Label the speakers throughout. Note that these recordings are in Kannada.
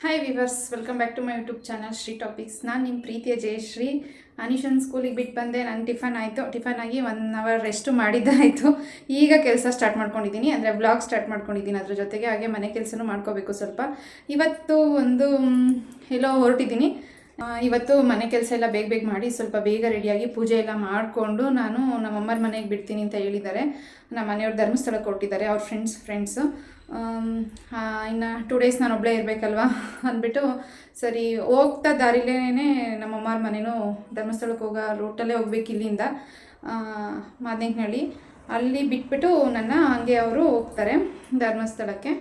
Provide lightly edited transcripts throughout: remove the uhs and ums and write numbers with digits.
Speaker 1: Hi viewers, welcome back to my YouTube channel Shri topics. ನಾನು ನಿಮ್ಮ ಪ್ರೀತಿಯ ಜಯಶ್ರೀ. ಅನಿಶನ್ ಸ್ಕೂಲಿಗೆ ಬಿಟ್ಟು ಬಂದೆ. ನಾನು ಟಿಫನ್ ಆಯಿತು. ಟಿಫನ್ ಆಗಿ 1 ಅವರ್ ರೆಸ್ಟು ಮಾಡಿದ್ದಾಯಿತು. ಈಗ ಕೆಲಸ ಸ್ಟಾರ್ಟ್ ಮಾಡ್ಕೊಂಡಿದ್ದೀನಿ, ಅಂದರೆ ವ್ಲಾಗ್ ಸ್ಟಾರ್ಟ್ ಮಾಡ್ಕೊಂಡಿದ್ದೀನಿ. ಅದ್ರ ಜೊತೆಗೆ ಹಾಗೆ ಮನೆ ಕೆಲಸನೂ ಮಾಡ್ಕೋಬೇಕು ಸ್ವಲ್ಪ. ಇವತ್ತು ಎಲ್ಲೋ ಹೊರಟಿದ್ದೀನಿ. ಇವತ್ತು ಮನೆ ಕೆಲಸ ಎಲ್ಲ ಬೇಗ ಬೇಗ ಮಾಡಿ ಸ್ವಲ್ಪ ಬೇಗ ರೆಡಿಯಾಗಿ ಪೂಜೆ ಎಲ್ಲ ಮಾಡಿಕೊಂಡು ನಾನು ನಮ್ಮಮ್ಮರ ಮನೆಗೆ ಬಿಡ್ತೀನಿ ಅಂತ ಹೇಳಿದ್ದಾರೆ. ನಮ್ಮ ಮನೆಯವ್ರು ಧರ್ಮಸ್ಥಳಕ್ಕೆ ಕೊಟ್ಟಿದ್ದಾರೆ, ಅವ್ರ ಫ್ರೆಂಡ್ಸು. ಇನ್ನು 2 ಡೇಸ್ ನಾನು ಒಬ್ಬಳೇ ಇರಬೇಕಲ್ವ ಅಂದ್ಬಿಟ್ಟು ಸರಿ ಹೋಗ್ತಾ ದಾರಿಲೇ ನಮ್ಮಮ್ಮರ ಮನೆಯೂ ಧರ್ಮಸ್ಥಳಕ್ಕೆ ಹೋಗೋ ರೂಟಲ್ಲೇ ಹೋಗ್ಬೇಕು ಇಲ್ಲಿಂದ. ಮಾದನೇಹಳ್ಳಿ ಅಲ್ಲಿ ಬಿಟ್ಬಿಟ್ಟು ನನ್ನ ಹಂಗೆ ಅವರು ಹೋಗ್ತಾರೆ ಧರ್ಮಸ್ಥಳಕ್ಕೆ.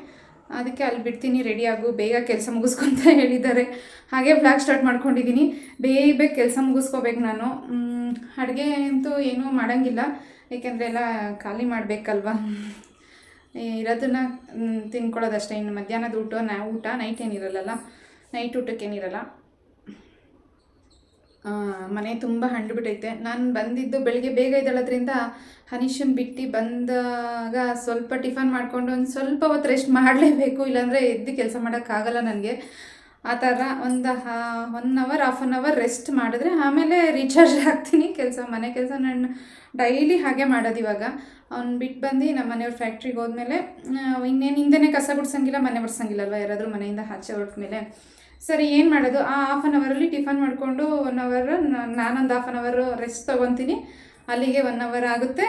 Speaker 1: ಅದಕ್ಕೆ ಅಲ್ಲಿ ಬಿಡ್ತೀನಿ, ರೆಡಿಯಾಗು, ಬೇಗ ಕೆಲಸ ಮುಗಿಸ್ಕೊಂತ ಹೇಳಿದ್ದಾರೆ. ಹಾಗೆ ಬ್ಲಾಗ್ ಸ್ಟಾರ್ಟ್ ಮಾಡ್ಕೊಂಡಿದ್ದೀನಿ. ಬೇಗ ಕೆಲಸ ಮುಗಿಸ್ಕೋಬೇಕು ನಾನು. ಅಡುಗೆ ಅಂತೂ ಏನೂ ಮಾಡೋಂಗಿಲ್ಲ, ಏಕೆಂದರೆ ಎಲ್ಲ ಖಾಲಿ ಮಾಡಬೇಕಲ್ವ. ಇರೋದನ್ನ ತಿನ್ಕೊಳ್ಳೋದಷ್ಟೇ. ಇನ್ನು ಮಧ್ಯಾಹ್ನದ ಊಟ ನೈಟ್ ಏನಿರಲ್ಲ, ನೈಟ್ ಊಟಕ್ಕೇನಿರಲ್ಲ. ಮನೆ ತುಂಬ ಹಂಡು ಬಿಟ್ಟೈತೆ. ನಾನು ಬಂದಿದ್ದು ಬೆಳಿಗ್ಗೆ ಬೇಗ ಇದ್ದಳೋದ್ರಿಂದ ಹನೀಶನ್ ಬಿಟ್ಟು ಬಂದಾಗ ಸ್ವಲ್ಪ ಟಿಫನ್ ಮಾಡಿಕೊಂಡು ಒಂದು ಸ್ವಲ್ಪ ಹೊತ್ತು ರೆಸ್ಟ್ ಮಾಡಲೇಬೇಕು, ಇಲ್ಲಾಂದರೆ ಎದ್ದು ಕೆಲಸ ಮಾಡೋಕ್ಕಾಗಲ್ಲ ನನಗೆ. ಆ ಥರ ಒಂದು 1 ಅವರ್ 1/2 ಅವರ್ ರೆಸ್ಟ್ ಮಾಡಿದ್ರೆ ಆಮೇಲೆ ರೀಚಾರ್ಜ್ ಆಗ್ತೀನಿ. ಮನೆ ಕೆಲಸ ನಾನು ಡೈಲಿ ಹಾಗೆ ಮಾಡೋದು. ಇವಾಗ ಅವ್ನು ಬಿಟ್ಟು ಬಂದು ನಮ್ಮ ಮನೆಯವ್ರ ಫ್ಯಾಕ್ಟ್ರಿಗೆ ಹೋದ್ಮೇಲೆ ಇನ್ನೇನು ಹಿಂದೆನೇ ಕಸ ಗುಡ್ಸಂಗಿಲ್ಲ, ಮನೆ ಒರೆಸಂಗಿಲ್ಲಲ್ವ ಯಾರಾದರೂ ಮನೆಯಿಂದ ಆಚೆ ಹೊರಟ್ಮೇಲೆ. ಸರಿ, ಏನು ಮಾಡೋದು? ಆ 1/2 ಅವರಲ್ಲಿ ಟಿಫನ್ ಮಾಡಿಕೊಂಡು 1 ಅವರ್ ನಾನೊಂದು 1/2 ಅವರ್ ರೆಸ್ಟ್ ತೊಗೊತೀನಿ. ಅಲ್ಲಿಗೆ 1 ಅವರ್ ಆಗುತ್ತೆ.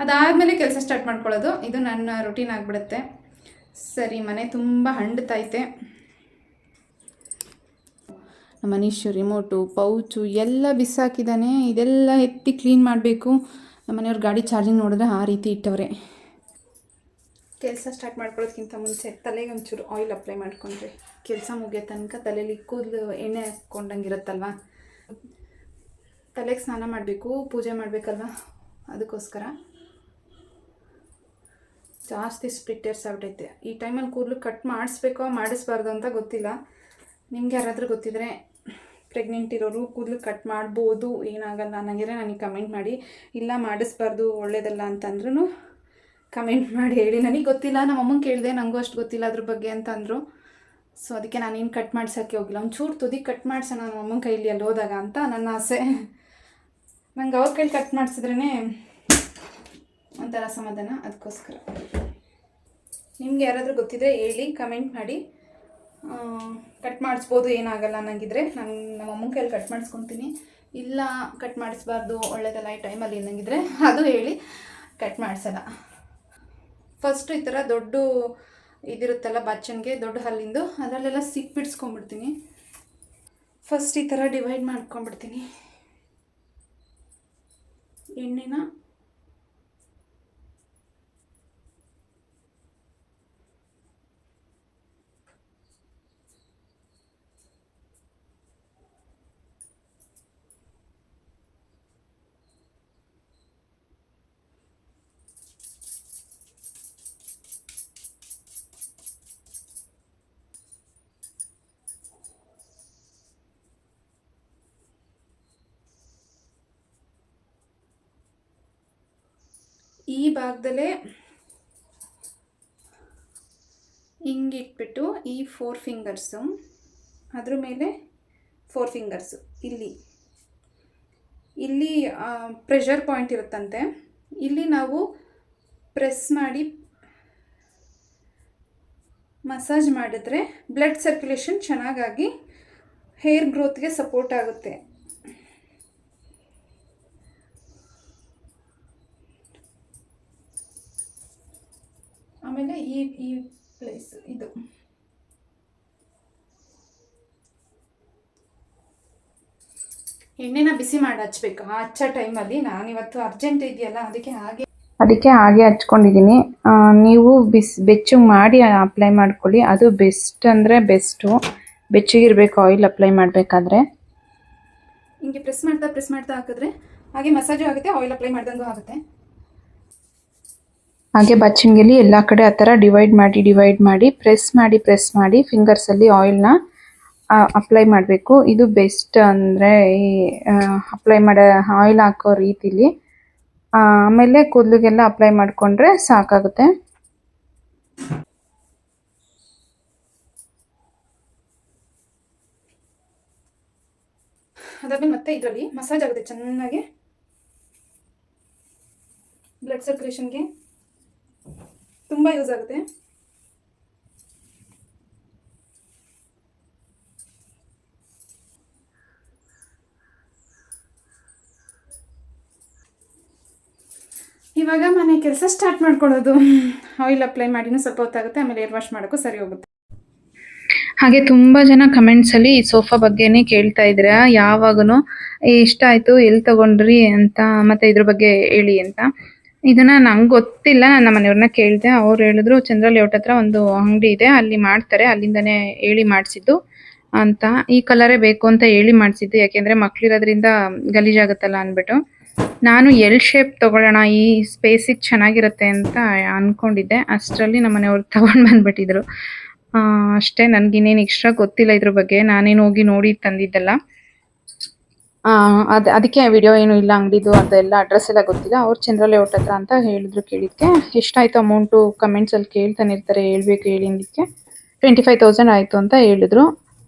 Speaker 1: ಅದಾದಮೇಲೆ ಕೆಲಸ ಸ್ಟಾರ್ಟ್ ಮಾಡ್ಕೊಳ್ಳೋದು. ಇದು ನನ್ನ ರುಟೀನ್ ಆಗಿಬಿಡುತ್ತೆ. ಸರಿ, ಮನೆ ತುಂಬ ಹಂಡ್ತೈತೆ. ನಮ್ಮ ಮನೀಶು ರಿಮೋಟು, ಪೌಚು ಎಲ್ಲ ಬಿಸಾಕಿದ್ದಾನೆ. ಇದೆಲ್ಲ ಎತ್ತಿ ಕ್ಲೀನ್ ಮಾಡಬೇಕು. ನಮ್ಮ ಮನೆಯವ್ರ ಗಾಡಿ ಚಾರ್ಜಿಂಗ್ ನೋಡಿದ್ರೆ ಆ ರೀತಿ ಇಟ್ಟವ್ರೆ. ಕೆಲಸ ಸ್ಟಾರ್ಟ್ ಮಾಡ್ಕೊಳ್ಳೋದಕ್ಕಿಂತ ಮುಂಚೆ ತಲೆಗೆ ಒಂಚೂರು ಆಯಿಲ್ ಅಪ್ಲೈ ಮಾಡ್ಕೊಂಡ್ರೆ ಕೆಲಸ ಮುಗಿಯೋ ತನಕ ತಲೆಯಲ್ಲಿ ಕೂದಲು ಎಣ್ಣೆ ಹಾಕ್ಕೊಂಡಂಗಿರುತ್ತಲ್ವ. ತಲೆಗೆ ಸ್ನಾನ ಮಾಡಬೇಕು, ಪೂಜೆ ಮಾಡಬೇಕಲ್ವ, ಅದಕ್ಕೋಸ್ಕರ ಜಾಸ್ತಿ ಸ್ಪ್ಲಿಟ್ಟರ್ಸ್ ಆಗ್ಬಿಟ್ಟೈತೆ. ಈ ಟೈಮಲ್ಲಿ ಕೂದಲು ಕಟ್ ಮಾಡಿಸ್ಬೇಕೋ ಮಾಡಿಸ್ಬಾರ್ದು ಅಂತ ಗೊತ್ತಿಲ್ಲ. ನಿಮ್ಗೆ ಯಾರಾದರೂ ಗೊತ್ತಿದ್ರೆ, ಪ್ರೆಗ್ನೆಂಟ್ ಇರೋರು ಕೂದಲು ಕಟ್ ಮಾಡ್ಬೋದು, ಏನಾಗಲ್ಲ ನನಗೆ ಕಮೆಂಟ್ ಮಾಡಿ. ಇಲ್ಲ ಮಾಡಿಸ್ಬಾರ್ದು, ಒಳ್ಳೇದಲ್ಲ ಅಂತಂದ್ರೂ ಕಮೆಂಟ್ ಮಾಡಿ ಹೇಳಿ. ನನಗೆ ಗೊತ್ತಿಲ್ಲ, ನಮ್ಮ ಅಮ್ಮಂಗೆ ಕೇಳಿದೆ, ನನಗೂ ಅಷ್ಟು ಗೊತ್ತಿಲ್ಲ ಅದ್ರ ಬಗ್ಗೆ ಅಂತ ಅಂದರು. ಸೊ ಅದಕ್ಕೆ ನಾನೇನು ಕಟ್ ಮಾಡ್ಸೋಕ್ಕೆ ಹೋಗಿಲ್ಲ. ಒಂಚೂರು ತುದಿ ಕಟ್ ಮಾಡಿಸೋಣ ನಮ್ಮ ಅಮ್ಮನ ಕೈಲಿ ಅಲ್ಲಿ ಹೋದಾಗ ಅಂತ ನನ್ನ ಆಸೆ. ನಂಗೆ ಅವ್ರ ಕೈಲಿ ಕಟ್ ಮಾಡಿಸಿದ್ರೇ ಒಂಥರ ಸಮಾಧಾನ, ಅದಕ್ಕೋಸ್ಕರ. ನಿಮ್ಗೆ ಯಾರಾದರೂ ಗೊತ್ತಿದ್ರೆ ಹೇಳಿ, ಕಮೆಂಟ್ ಮಾಡಿ. ಕಟ್ ಮಾಡಿಸ್ಬೋದು, ಏನಾಗಲ್ಲ ಅನ್ನಂಗಿದ್ರೆ ನಾನು ನಮ್ಮ ಅಮ್ಮನ ಕೈಲಿ ಕಟ್ ಮಾಡಿಸ್ಕೊತೀನಿ. ಇಲ್ಲ ಕಟ್ ಮಾಡಿಸ್ಬಾರ್ದು, ಒಳ್ಳೇದಲ್ಲ ಈ ಟೈಮಲ್ಲಿ ಅನ್ನಂಗಿದ್ರೆ ಅದು ಹೇಳಿ, ಕಟ್ ಮಾಡಿಸಲ್ಲ. ಫಸ್ಟು ಈ ಥರ ದೊಡ್ಡ ಇದಿರುತ್ತಲ್ಲ ಬಾಚಣಿಗೆ, ದೊಡ್ಡ ಹಲ್ಲಿಂದು, ಅದರಲ್ಲೆಲ್ಲ ಬಿಡಿಸ್ಕೊಂಡ್ಬಿಡ್ತೀನಿ. ಫಸ್ಟ್ ಈ ಥರ ಡಿವೈಡ್ ಮಾಡ್ಕೊಂಡ್ಬಿಡ್ತೀನಿ ಎಣ್ಣೆನ. ಈ ಭಾಗದಲ್ಲೇ ಹಿಂಗಿಟ್ಬಿಟ್ಟು ಈ 4 ಫಿಂಗರ್ಸು, ಅದ್ರ ಮೇಲೆ 4 ಫಿಂಗರ್ಸು, ಇಲ್ಲಿ ಪ್ರೆಷರ್ ಪಾಯಿಂಟ್ ಇರುತ್ತಂತೆ. ಇಲ್ಲಿ ನಾವು ಪ್ರೆಸ್ ಮಾಡಿ ಮಸಾಜ್ ಮಾಡಿದ್ರೆ ಬ್ಲಡ್ ಸರ್ಕ್ಯುಲೇಷನ್ ಚೆನ್ನಾಗಾಗಿ ಹೇರ್ ಗ್ರೋತ್ಗೆ ಸಪೋರ್ಟ್ ಆಗುತ್ತೆ. ಆಮೇಲೆ ಈ ಪ್ಲೇಸ್ ಇದು ಎಣ್ಣೆನ ಬಿಸಿ ಮಾಡಿ ಹಚ್ಬೇಕು. ಹಚ್ಚೋ ಟೈಮಲ್ಲಿ ನಾನಿವತ್ತು ಅರ್ಜೆಂಟ್ ಇದೆಯಲ್ಲ, ಅದಕ್ಕೆ ಹಾಗೆ ಹಚ್ಕೊಂಡಿದ್ದೀನಿ. ನೀವು ಬೆಚ್ಚಗೆ ಮಾಡಿ ಅಪ್ಲೈ ಮಾಡ್ಕೊಳ್ಳಿ, ಅದು ಬೆಸ್ಟ್ ಅಂದರೆ ಬೆಸ್ಟು. ಬೆಚ್ಚಗಿರಬೇಕು ಆಯಿಲ್ ಅಪ್ಲೈ ಮಾಡಬೇಕಾದ್ರೆ. ಹಿಂಗೆ ಪ್ರೆಸ್ ಮಾಡ್ತಾ ಹಾಕಿದ್ರೆ ಹಾಗೆ ಮಸಾಜು ಆಗುತ್ತೆ, ಆಯಿಲ್ ಅಪ್ಲೈ ಮಾಡ್ದಂಗೂ ಆಗುತ್ತೆ. ಹಾಗೆ ಬಚ್ಚಣಿಗೆಲಿ ಎಲ್ಲ ಕಡೆ ಆ ಥರ ಡಿವೈಡ್ ಮಾಡಿ ಪ್ರೆಸ್ ಮಾಡಿ ಫಿಂಗರ್ಸಲ್ಲಿ ಆಯಿಲ್ನ ಅಪ್ಲೈ ಮಾಡಬೇಕು. ಇದು ಬೆಸ್ಟ್ ಅಂದರೆ ಅಪ್ಲೈ ಮಾಡೋ ಆಯಿಲ್ ಹಾಕೋ ರೀತಿಲಿ. ಆಮೇಲೆ ಕೂದಲಿಗೆಲ್ಲ ಅಪ್ಲೈ ಮಾಡಿಕೊಂಡ್ರೆ ಸಾಕಾಗುತ್ತೆ. ಅದಾದ್ಮೇಲೆ ಮತ್ತೆ ಇದರಲ್ಲಿ ಮಸಾಜ್ ಆಗುತ್ತೆ ಚೆನ್ನಾಗಿ, ಬ್ಲಡ್ ಸರ್ಕ್ಯುಲೇಷನ್ಗೆ ತುಂಬ ಯೂಸ್ ಆಗುತ್ತೆ. ಇವಾಗ ಮನೆ ಕೆಲಸ ಸ್ಟಾರ್ಟ್ ಮಾಡ್ಕೊಳ್ಳೋದು. ಆಯಿಲ್ ಅಪ್ಲೈ ಮಾಡಿನೂ ಸ್ವಲ್ಪ ಹೊತ್ತಾಗುತ್ತೆ, ಆಮೇಲೆ ಏರ್ ವಾಶ್ ಮಾಡೋಕ್ಕೂ ಸರಿ ಹೋಗುತ್ತೆ. ಹಾಗೆ ತುಂಬ ಜನ ಕಮೆಂಟ್ಸಲ್ಲಿ ಈ ಸೋಫಾ ಬಗ್ಗೆನೇ ಕೇಳ್ತಾ ಇದ್ದೀರಾ, ಯಾವಾಗೂ ಎಷ್ಟಾಯಿತು, ಎಲ್ಲಿ ತಗೊಂಡ್ರಿ ಅಂತ, ಮತ್ತು ಇದ್ರ ಬಗ್ಗೆ ಹೇಳಿ ಅಂತ. ಇದನ್ನು ನಂಗೆ ಗೊತ್ತಿಲ್ಲ, ನನ್ನ ಮನೆಯವ್ರನ್ನ ಕೇಳಿದೆ. ಅವ್ರು ಹೇಳಿದ್ರು ಚಂದ್ರ ಲೇಔಟ್ ಹತ್ರ ಒಂದು ಅಂಗಡಿ ಇದೆ, ಅಲ್ಲಿ ಮಾಡ್ತಾರೆ, ಅಲ್ಲಿಂದನೇ ಹೇಳಿ ಮಾಡಿಸಿದ್ದು ಅಂತ. ಈ ಕಲರೇ ಬೇಕು ಅಂತ ಹೇಳಿ ಮಾಡಿಸಿದ್ದು, ಯಾಕೆಂದರೆ ಮಕ್ಳಿರೋದ್ರಿಂದ ಗಲೀಜಾಗುತ್ತಲ್ಲ ಅಂದ್ಬಿಟ್ಟು. ನಾನು ಎಲ್ ಶೇಪ್ ತೊಗೊಳ್ಳೋಣ, ಈ ಸ್ಪೇಸಿಗೆ ಚೆನ್ನಾಗಿರುತ್ತೆ ಅಂತ ಅಂದ್ಕೊಂಡಿದ್ದೆ. ಅಷ್ಟರಲ್ಲಿ ನಮ್ಮ ಮನೆಯವ್ರು ತಗೊಂಡು ಬಂದುಬಿಟ್ಟಿದ್ರು. ಅಷ್ಟೇ, ನನಗಿನ್ನೇನು ಎಕ್ಸ್ಟ್ರಾ ಗೊತ್ತಿಲ್ಲ ಇದ್ರ ಬಗ್ಗೆ, ನಾನೇನು ಹೋಗಿ ನೋಡಿ ತಂದಿದ್ದಲ್ಲ. ಅದಕ್ಕೆ ವಿಡಿಯೋ ಏನು ಇಲ್ಲ ಅಂಗಡಿದು, ಅದೆಲ್ಲ ಅಡ್ರೆಸ್ ಎಲ್ಲ ಗೊತ್ತಿಲ್ಲ. ಅವ್ರು ಚಂದ್ರ ಲೇಔಟ್ ಹತ್ರ ಅಂತ ಹೇಳಿದ್ರು. ಕೇಳಿದ್ದಕ್ಕೆ ಎಷ್ಟಾಯಿತು ಅಮೌಂಟು ಕಮೆಂಟ್ಸಲ್ಲಿ ಕೇಳ್ತಾನೆ ಇರ್ತಾರೆ, ಹೇಳ್ಬೇಕು ಹೇಳಿದ್ದಕ್ಕೆ 25,000 ಆಯಿತು ಅಂತ ಹೇಳಿದ್ರು.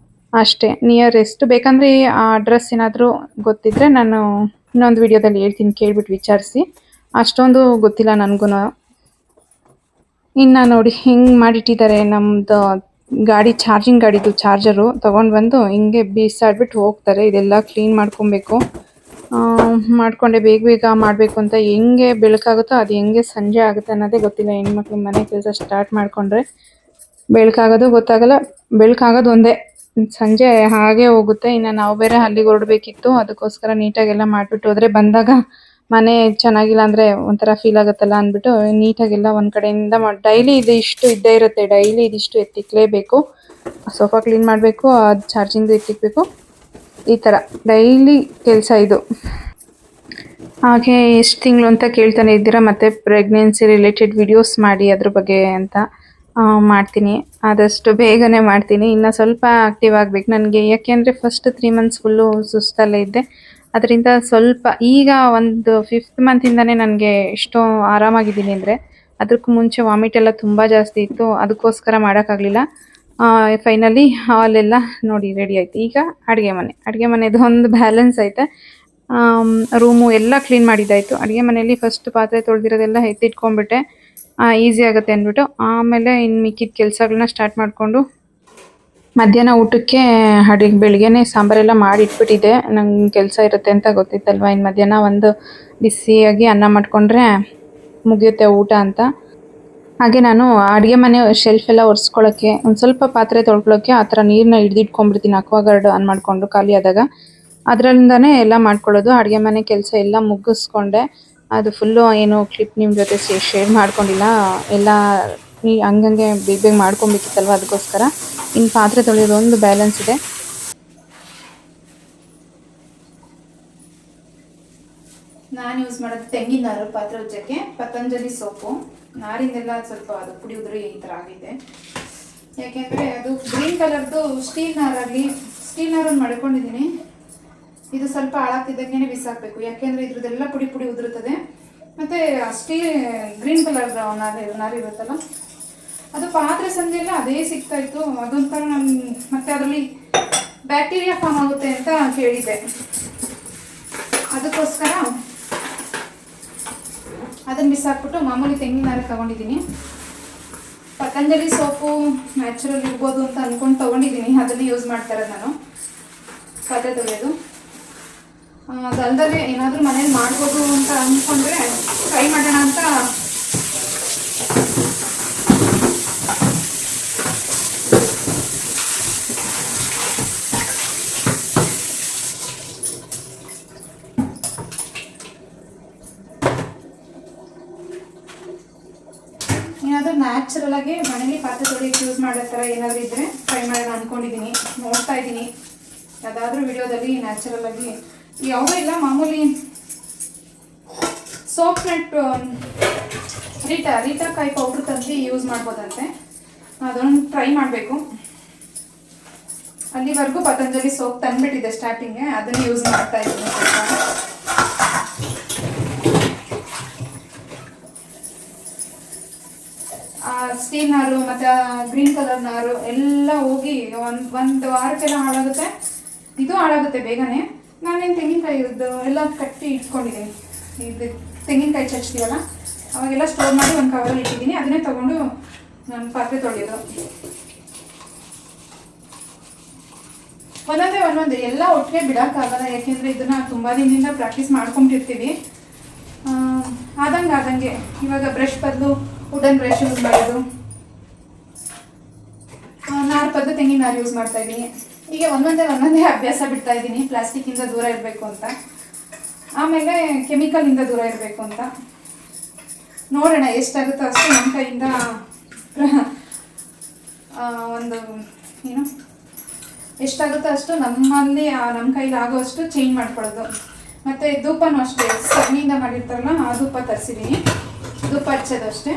Speaker 1: ಅಷ್ಟೇ, ನಿಯರೆಸ್ಟ್. ಬೇಕಂದರೆ ಆ ಅಡ್ರೆಸ್ ಏನಾದರೂ ಗೊತ್ತಿದ್ರೆ ನಾನು ಇನ್ನೊಂದು ವಿಡಿಯೋದಲ್ಲಿ ಹೇಳ್ತೀನಿ, ಕೇಳ್ಬಿಟ್ಟು ವಿಚಾರಿಸಿ. ಅಷ್ಟೊಂದು ಗೊತ್ತಿಲ್ಲ ನನಗೂ. ಇನ್ನು ನೋಡಿ ಹಿಂಗೆ ಮಾಡಿಟ್ಟಿದ್ದಾರೆ. ನಮ್ಮದು ಗಾಡಿ ಚಾರ್ಜಿಂಗ್ ಗಾಡಿದು ಚಾರ್ಜರು ತೊಗೊಂಡು ಬಂದು ಹಿಂಗೆ ಬೀಸಾಡ್ಬಿಟ್ಟು ಹೋಗ್ತಾರೆ. ಇದೆಲ್ಲ ಕ್ಲೀನ್ ಮಾಡ್ಕೊಬೇಕು. ಮಾಡಿಕೊಂಡೆ ಬೇಗ ಬೇಗ ಮಾಡಬೇಕು ಅಂತ. ಹೆಂಗೆ ಬೆಳಕಾಗುತ್ತೋ ಅದು ಹೆಂಗೆ ಸಂಜೆ ಆಗುತ್ತೆ ಅನ್ನೋದೇ ಗೊತ್ತಿಲ್ಲ. ಹೆಣ್ಮಕ್ಳು ಮನೆ ಕೆಲಸ ಸ್ಟಾರ್ಟ್ ಮಾಡಿಕೊಂಡ್ರೆ ಬೆಳಕಾಗೋದು ಗೊತ್ತಾಗಲ್ಲ. ಬೆಳಕಾಗೋದು ಒಂದೇ, ಸಂಜೆ ಹಾಗೆ ಹೋಗುತ್ತೆ. ಇನ್ನು ನಾವು ಬೇರೆ ಅಲ್ಲಿಗೆ ಹೊರಡಬೇಕಿತ್ತು, ಅದಕ್ಕೋಸ್ಕರ ನೀಟಾಗೆಲ್ಲ ಮಾಡಿಬಿಟ್ಟು ಹೋದರೆ ಬಂದಾಗ ಮನೆ ಚೆನ್ನಾಗಿಲ್ಲ ಅಂದರೆ ಒಂಥರ ಫೀಲ್ ಆಗುತ್ತಲ್ಲ ಅಂದ್ಬಿಟ್ಟು ನೀಟಾಗೆಲ್ಲ ಒಂದು ಕಡೆಯಿಂದ ಡೈಲಿ ಇದು ಇಷ್ಟು ಇದ್ದೇ ಇರುತ್ತೆ. ಡೈಲಿ ಇದಿಷ್ಟು ಎತ್ತಿಕ್ಲೇಬೇಕು. ಸೋಫಾ ಕ್ಲೀನ್ ಮಾಡಬೇಕು, ಅದು ಚಾರ್ಜಿಂಗ್ ಎತ್ತಿಕ್ಬೇಕು, ಈ ಥರ ಡೈಲಿ ಕೆಲಸ ಇದು. ಹಾಗೆ ಎಷ್ಟು ತಿಂಗಳು ಅಂತ ಕೇಳ್ತಾನೆ ಇದ್ದೀರಾ, ಮತ್ತು ಪ್ರೆಗ್ನೆನ್ಸಿ ರಿಲೇಟೆಡ್ ವಿಡಿಯೋಸ್ ಮಾಡಿ ಅದ್ರ ಬಗ್ಗೆ ಅಂತ ಮಾಡ್ತೀನಿ. ಆದಷ್ಟು ಬೇಗನೆ ಮಾಡ್ತೀನಿ. ಇನ್ನು ಸ್ವಲ್ಪ ಆ್ಯಕ್ಟಿವ್ ಆಗಬೇಕು ನನಗೆ, ಯಾಕೆಂದರೆ ಫಸ್ಟ್ 3 ಮಂತ್ಸ್ ಫುಲ್ಲು ಸುಸ್ತಲ್ಲೇ ಇದ್ದೆ. ಅದರಿಂದ ಸ್ವಲ್ಪ ಈಗ ಒಂದು 5th ಮಂತಿಂದನೇ ನನಗೆ ಎಷ್ಟೋ ಆರಾಮಾಗಿದ್ದೀನಿ. ಅಂದರೆ ಅದಕ್ಕೂ ಮುಂಚೆ ವಾಮಿಟ್ ಎಲ್ಲ ತುಂಬ ಜಾಸ್ತಿ ಇತ್ತು, ಅದಕ್ಕೋಸ್ಕರ ಮಾಡೋಕ್ಕಾಗಲಿಲ್ಲ. ಫೈನಲಿ ಹಾಲೆಲ್ಲ ನೋಡಿ ರೆಡಿ ಆಯಿತು. ಈಗ ಅಡುಗೆ ಮನೆದು ಒಂದು ಬ್ಯಾಲೆನ್ಸ್ ಐತೆ. ರೂಮು ಎಲ್ಲ ಕ್ಲೀನ್ ಮಾಡಿದ್ದಾಯಿತು. ಅಡುಗೆ ಮನೆಯಲ್ಲಿ ಫಸ್ಟ್ ಪಾತ್ರೆ ತೊಳೆದಿರೋದೆಲ್ಲ ಎತ್ತಿಟ್ಕೊಂಡ್ಬಿಟ್ಟೆ, ಈಸಿ ಆಗುತ್ತೆ ಅಂದ್ಬಿಟ್ಟು. ಆಮೇಲೆ ಇನ್ನು ಮಿಕ್ಕಿದ ಕೆಲಸಗಳನ್ನ ಸ್ಟಾರ್ಟ್ ಮಾಡಿಕೊಂಡು ಮಧ್ಯಾಹ್ನ ಊಟಕ್ಕೆ ಬೆಳಿಗ್ಗೆನೇ ಸಾಂಬಾರೆಲ್ಲ ಮಾಡಿ ಇಟ್ಬಿಟ್ಟಿದ್ದೆ. ನಂಗೆ ಕೆಲಸ ಇರುತ್ತೆ ಅಂತ ಗೊತ್ತಿತ್ತಲ್ವ. ಇನ್ನು ಮಧ್ಯಾಹ್ನ ಒಂದು ಬಿಸಿಯಾಗಿ ಅನ್ನ ಮಾಡಿಕೊಂಡ್ರೆ ಮುಗಿಯುತ್ತೆ ಊಟ ಅಂತ. ಹಾಗೆ ನಾನು ಅಡುಗೆ ಮನೆ ಶೆಲ್ಫ್ ಎಲ್ಲ ಒರೆಸ್ಕೊಳ್ಳೋಕ್ಕೆ, ಒಂದು ಸ್ವಲ್ಪ ಪಾತ್ರೆ ತೊಳ್ಕೊಳ್ಳೋಕ್ಕೆ ಆ ಥರ ನೀರನ್ನ ಹಿಡಿದಿಟ್ಕೊಂಡ್ಬಿಡ್ತೀನಿ. ಅಕ್ವಾಗಾರ್ಡ್ ಆನ್ ಮಾಡಿಕೊಂಡು ಖಾಲಿ ಆದಾಗ ಅದರಿಂದನೇ ಎಲ್ಲ ಮಾಡ್ಕೊಳ್ಳೋದು. ಅಡುಗೆ ಮನೆ ಕೆಲಸ ಎಲ್ಲ ಮುಗಿಸ್ಕೊಂಡೆ. ಅದು ಫುಲ್ಲು ಏನು ಕ್ಲಿಪ್ ನಿಮ್ಮ ಜೊತೆ ಶೇರ್ ಮಾಡ್ಕೊಂಡಿಲ್ಲ, ಎಲ್ಲ ಹಂಗಂಗೆ ಬೇಗ ಬೇಗ ಮಾಡ್ಕೊಬೇಕಿತ್ತಲ್ವ, ಅದಕ್ಕೋಸ್ಕರ. ಇನ್ನು ಪಾತ್ರೆ ತೊಳೆಯೋದು ಒಂದು ಬ್ಯಾಲೆನ್ಸ್ ಇದೆ. ನಾನು ಯೂಸ್ ಮಾಡೋದು ತೆಂಗಿನ ನಾರು ಪಾತ್ರೆ ಉಜ್ಜಕ್ಕೆ, ಪತಂಜಲಿ ಸೋಪು. ನಾರಿಂದೆಲ್ಲ ಸ್ವಲ್ಪ ಅದು ಪುಡಿ ಉದುರಿ ಈ ಥರ ಆಗಿದೆ. ಯಾಕೆಂದರೆ ಅದು ಗ್ರೀನ್ ಕಲರ್ದು ಸ್ಟೀಲ್ ನಾರನ್ನು ಮಾಡ್ಕೊಂಡಿದ್ದೀನಿ. ಇದು ಸ್ವಲ್ಪ ಹಾಳಾಗ್ತಿದ್ದಂಗೆ ಬಿಸಾಕಬೇಕು, ಯಾಕೆಂದರೆ ಇದ್ರದ್ದೆಲ್ಲ ಪುಡಿ ಉದುರುತ್ತದೆ. ಮತ್ತು ಗ್ರೀನ್ ಕಲರ್ ನಾರಿರುತ್ತಲ್ಲ, ಅದು ಪಾತ್ರೆ ಸಂಜೆಲ್ಲ ಅದೇ ಸಿಗ್ತಾಯಿತ್ತು. ಅದೊಂಥರ ಮತ್ತು ಅದರಲ್ಲಿ ಬ್ಯಾಕ್ಟೀರಿಯಾ ಫಾರ್ಮ್ ಆಗುತ್ತೆ ಅಂತ ಕೇಳಿದ್ದೆ. ಅದಕ್ಕೋಸ್ಕರ ಅದನ್ನು ಬಿಸಾಕ್ಬಿಟ್ಟು ಮಾಮೂಲಿ ತೆಂಗಿನ ನಾರು ತೊಗೊಂಡಿದ್ದೀನಿ. ಪತಂಜಲಿ ಸೋಪು ನ್ಯಾಚುರಲ್ ಇರ್ಬೋದು ಅಂತ ಅಂದ್ಕೊಂಡು ತೊಗೊಂಡಿದ್ದೀನಿ. ಅದನ್ನೇ ಯೂಸ್ ಮಾಡ್ತಾಯಿರೋದು ನಾನು ಪಾತ್ರೆ ತೊಳೆಯೋದು. ಅದಲ್ಲದೆ ಏನಾದರೂ ಮನೇಲಿ ಮಾಡ್ಬೋದು ಅಂತ ಅಂದ್ಕೊಂಡ್ರೆ ಟ್ರೈ ಮಾಡೋಣ ಅಂತ ಏನಾದರೂ ನ್ಯಾಚುರಲ್ ಆಗಿ ಮನೇಲಿ ಪಾತ್ರೆ ತೊಳೆಯೋಕ್ಕೆ ಯೂಸ್ ಮಾಡೋ ಥರ ಏನಾದರೂ ಇದ್ದರೆ ಟ್ರೈ ಮಾಡೋಣ ಅಂದ್ಕೊಂಡಿದ್ದೀನಿ. ನೋಡ್ತಾ ಇದ್ದೀನಿ ಯಾವುದಾದ್ರೂ ವಿಡಿಯೋದಲ್ಲಿ ನ್ಯಾಚುರಲ್ ಆಗಿ. ಯಾವುದೂ ಇಲ್ಲ, ಮಾಮೂಲಿ ಸೋಪ್ ನೆಟ್ ರೀಟಾಕಾಯಿ ಪೌಡ್ರ್ ತಂದು ಯೂಸ್ ಮಾಡ್ಬೋದಂತೆ. ಅದನ್ನು ಟ್ರೈ ಮಾಡಬೇಕು. ಅಲ್ಲಿವರೆಗೂ ಪತಂಜಲಿ ಸೋಪ್ ತಂದುಬಿಟ್ಟಿದೆ ಸ್ಟಾರ್ಟಿಂಗ್ಗೆ, ಅದನ್ನು ಯೂಸ್ ಮಾಡ್ತಾ ಇದ್ದೀನಿ. ಸ್ಟೀಲ್ ನಾರು ಮತ್ತು ಗ್ರೀನ್ ಕಲರ್ ನಾರು ಎಲ್ಲ ಹೋಗಿ ಒಂದು ವಾರಕ್ಕೆಲ್ಲ ಹಾಳಾಗುತ್ತೆ. ಇದು ಹಾಳಾಗುತ್ತೆ ಬೇಗನೆ. ನಾನೇನು ತೆಂಗಿನಕಾಯಿ ಎಲ್ಲ ಕಟ್ಟಿ ಇಟ್ಕೊಂಡಿದ್ದೀನಿ. ಇದು ತೆಂಗಿನಕಾಯಿ ಚಚ್ತೀವಲ್ಲ ಅವಾಗೆಲ್ಲ ಸ್ಟೋರ್ ಮಾಡಿ ಒಂದು ಕವರಲ್ಲಿ ಇಟ್ಟಿದ್ದೀನಿ. ಅದನ್ನೇ ತೊಗೊಂಡು ನಾನು ಪಾತ್ರೆ ತೊಳೆಯೋದು. ಒಂದೊಂದೇ ಎಲ್ಲ ಒಟ್ಟಿಗೆ ಬಿಡೋಕ್ಕಾಗಲ್ಲ, ಯಾಕೆಂದರೆ ಇದನ್ನು ತುಂಬ ದಿನದಿಂದ ಪ್ರಾಕ್ಟೀಸ್ ಮಾಡ್ಕೊಂಡಿರ್ತೀವಿ. ಆದಂಗೆ ಇವಾಗ ಬ್ರಷ್ ಬದಲು ವುಡನ್ ಬ್ರಷ್ ಯೂಸ್ ಮಾಡೋದು, ನಾರು ಬದಲು ತೆಂಗಿನ ನಾರು ಯೂಸ್ ಮಾಡ್ತಾ ಇದ್ದೀನಿ. ಈಗ ಒಂದೊಂದೇ ಅಭ್ಯಾಸ ಬಿಡ್ತಾ ಇದ್ದೀನಿ, ಪ್ಲಾಸ್ಟಿಕ್ಕಿಂದ ದೂರ ಇರಬೇಕು ಅಂತ, ಆಮೇಲೆ ಕೆಮಿಕಲಿಂದ ದೂರ ಇರಬೇಕು ಅಂತ. ನೋಡೋಣ ಎಷ್ಟಾಗುತ್ತೋ ಅಷ್ಟು ನಮ್ಮ ಕೈಯಿಂದ ಎಷ್ಟಾಗುತ್ತೋ ಅಷ್ಟು ನಮ್ಮಲ್ಲಿ ನಮ್ಮ ಕೈಲಿ ಆಗೋಷ್ಟು ಚೇಂಜ್ ಮಾಡ್ಕೊಳ್ಳೋದು. ಮತ್ತು ಧೂಪನೂ ಅಷ್ಟೇ, ಸಗಣಿಯಿಂದ ಮಾಡಿರ್ತಾರಲ್ಲ ಆ ಧೂಪ ತರಿಸಿದ್ದೀನಿ, ಧೂಪ ಹಚ್ಚೋದು ಅಷ್ಟೇ.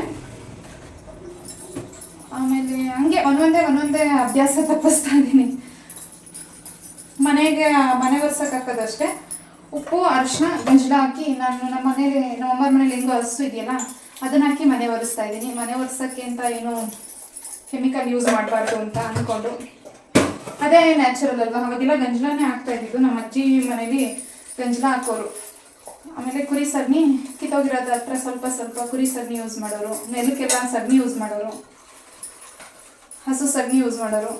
Speaker 1: ಆಮೇಲೆ ಹಂಗೆ ಒಂದೊಂದೇ ಅಭ್ಯಾಸ ತಪ್ಪಿಸ್ತಾ ಇದ್ದೀನಿ. ಮನೆ ಒರ್ಸಕ್ಕೆ ಹಾಕೋದಷ್ಟೇ, ಉಪ್ಪು ಅರಿಶಿನ ಗಂಜಲ ಹಾಕಿ ನಾನು ನಮ್ಮ ಅಮ್ಮರ ಮನೇಲಿ ಹೆಂಗೋ ಹಸು ಇದೆಯಲ್ಲ ಅದನ್ನ ಹಾಕಿ ಮನೆ ಒರೆಸ್ತಾ ಇದ್ದೀನಿ. ಮನೆ ಒರೆಸೋಕ್ಕೆ ಅಂತ ಏನು ಕೆಮಿಕಲ್ ಯೂಸ್ ಮಾಡಬಾರ್ದು ಅಂತ ಅಂದ್ಕೊಂಡು, ಅದೇ ನ್ಯಾಚುರಲ್ ಅಲ್ವಾ. ಅವಾಗೆಲ್ಲ ಗಂಜಲನೇ ಹಾಕ್ತಾ ಇದ್ದಿದ್ದು, ನಮ್ಮ ಅಜ್ಜಿ ಮನೇಲಿ ಗಂಜಲ ಹಾಕೋರು. ಆಮೇಲೆ ಕುರಿ ಸಗಣಿ ಕಿತ್ತೋಗಿರೋದು ಹತ್ರ ಸ್ವಲ್ಪ ಕುರಿ ಸಗಣಿ ಯೂಸ್ ಮಾಡೋರು, ನೆಲಕ್ಕೆಲ್ಲ ಸಗಣಿ ಯೂಸ್ ಮಾಡೋರು, ಹಸು ಸಗಣಿ ಯೂಸ್ ಮಾಡೋರು.